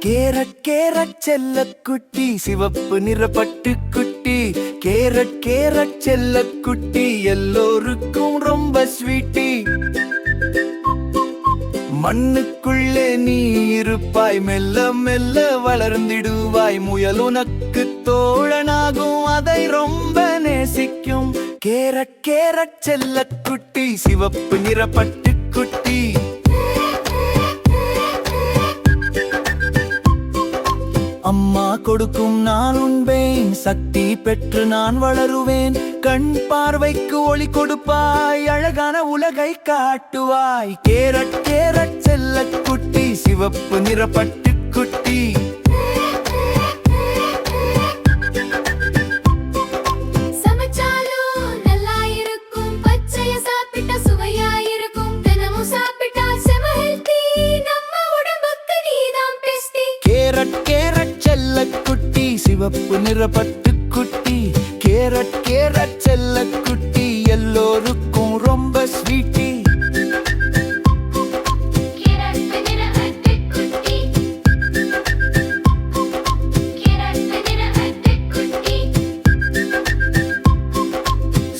Carrot carrot செல்லக்குட்டி, சிவப்பு நிற பட்டுக்குட்டி. கேரட் கேரட் செல்லக்குட்டி, எல்லோருக்கும் ரொம்ப ஸ்வீட்டி. மண்ணுக்குள்ளே நீ இருப்பாய், மெல்ல மெல்ல வளர்ந்திடுவாய். முயல் உனக்கு தோழனாகும், அதை ரொம்ப நேசிக்கும். கேரட் கேரட் செல்லக்குட்டி, சிவப்பு நிற பட்டுக்குட்டி. அம்மா கொடுக்கும் நான் உண்பேன், சக்தி பெற்று நான் வளருவேன். கண் பார்வைக்கு ஒளி கொடுப்பாய், அழகான உலகை காட்டுவாய். கேரட் கேரட் செல்லக்குட்டி, சிவப்பு நிற பட்டுக்குட்டி. கேரட் கேரட் செல்லக்குட்டி, சிவப்பு நிற பட்டுக்குட்டி. கேரட் கேரட் செல்லக்குட்டி, எல்லோருக்கும் ரொம்ப ஸ்வீட்டி.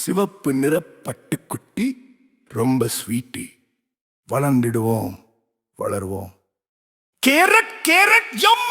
சிவப்பு நிற பட்டுக்குட்டி, ரொம்ப ஸ்வீட்டி. வளர்ந்திடுவோம், வளருவோம். கேரட் கேரட் யம்.